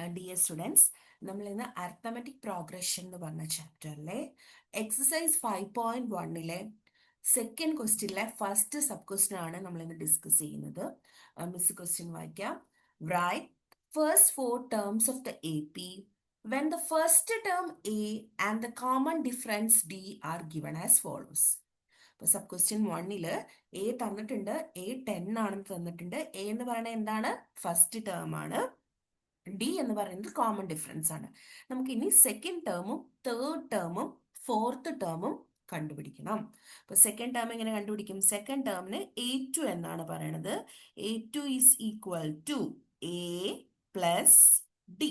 Dear students, നമ്മൾ ഇന്ന് arithmetic progression എന്ന് പറഞ്ഞ ചാപ്റ്ററിലെ എക്സസൈസ് 5.1ലെ സെക്കൻഡ് ക്വസ്റ്റ്യനിലെ ഫസ്റ്റ് സബ് ക്വസ്റ്റ്യൻ ആണ് നമ്മൾ ഇന്ന് ഡിസ്കസ് ചെയ്യുന്നത്. മിസ് ക്വസ്റ്റ്യൻ വായിക്കാം. Write first four terms of the AP when the first term A and the common difference D are given as follows. അപ്പോൾ സബ് ക്വസ്റ്റ്യൻ 1ല് A തന്നിട്ടുണ്ട്, A 10 ആണെന്ന് തന്നിട്ടുണ്ട്. A എന്ന് പറയുന്നത് എന്താണ്? ഫസ്റ്റ് ടേം ആണ്. ഡി എന്ന് പറയുന്നത് കോമൺ ഡിഫറൻസ് ആണ്. നമുക്ക് ഇനി സെക്കൻഡ് ടേമും തേർഡ് ടേമും ഫോർത്ത് ടേമും കണ്ടുപിടിക്കണം. അപ്പൊ സെക്കൻഡ് ടേം എങ്ങനെ കണ്ടുപിടിക്കും? സെക്കൻഡ് ടേമിന് A2 എന്നാണ് പറയണത്. A2 is equal to A plus d.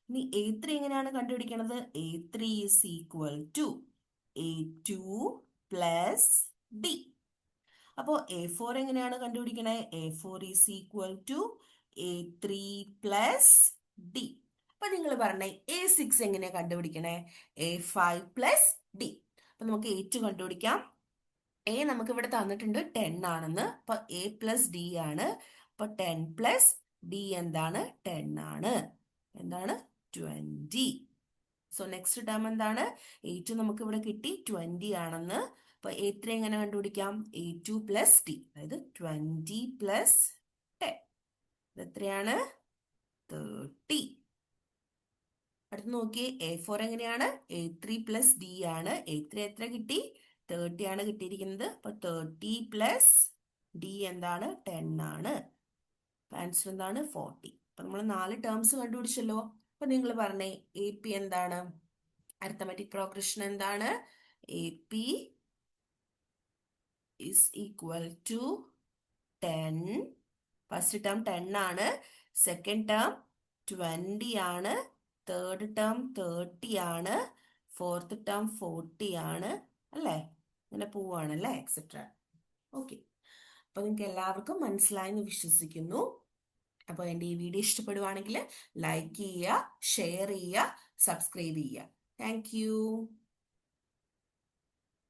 ഇനി A3 എങ്ങനെയാണ് കണ്ടുപിടിക്കണത്? A3 is equal to A2 plus d. അപ്പോ A4 എങ്ങനെയാണ് കണ്ടുപിടിക്കണേ? A4 is equal to A3 plus d. അപ്പൊ നിങ്ങൾ പറഞ്ഞേ A6 എങ്ങനെയാ കണ്ടുപിടിക്കണേ? A5 plus d. അപ്പൊ നമുക്ക് A2 കണ്ടുപിടിക്കാം. A നമുക്ക് ഇവിടെ തന്നിട്ടുണ്ട് 10 ആണെന്ന്. അപ്പൊ A പ്ലസ് ഡി ആണ്. അപ്പൊ 10 പ്ലസ് ഡി എന്താണ്? 10 ആണ്. എന്താണ്? 20. സോ നെക്സ്റ്റ് ടേം എന്താണ്? A2 നമുക്ക് ഇവിടെ കിട്ടി 20 ആണെന്ന്. അപ്പൊ A3 എങ്ങനെ കണ്ടുപിടിക്കാം? A2 പ്ലസ് ഡി, അതായത് 20 പ്ലസ് 10. എത്രയാണ്? 30. അടുത്ത് നോക്കിയേ, A4 എങ്ങനെയാണ്? A3 പ്ലസ് ഡി ആണ്. A3 എത്ര കിട്ടി? 30 ആണ് കിട്ടിയിരിക്കുന്നത്. അപ്പൊ 30 പ്ലസ് ഡി എന്താണ്? 10 ആണ്. ആൻസർ എന്താണ്? 40. അപ്പൊ നമ്മൾ 4 ടേംസ് കണ്ടുപിടിച്ചല്ലോ. അപ്പൊ നിങ്ങൾ പറഞ്ഞേ AP എന്താണ്? അരിത്തമെറ്റിക് പ്രോഗ്രഷൻ എന്താണ്? AP is equal to 10. First term 10 ആണ്, സെക്കൻഡ് ടേം 20 ആണ്, തേർഡ് ടേം 30 ആണ്, ഫോർത്ത് ടേം 40 ആണ്, അല്ലേ? ഇങ്ങനെ പോവാണല്ലേ, എക്സെട്ര. ഓക്കെ, അപ്പൊ നിങ്ങൾക്ക് എല്ലാവർക്കും മനസ്സിലായെന്ന് വിശ്വസിക്കുന്നു. അപ്പോൾ എൻ്റെ ഈ വീഡിയോ ഇഷ്ടപ്പെടുവാണെങ്കിൽ ലൈക്ക് ചെയ്യുക, ഷെയർ ചെയ്യുക, സബ്സ്ക്രൈബ് ചെയ്യുക. Thank you.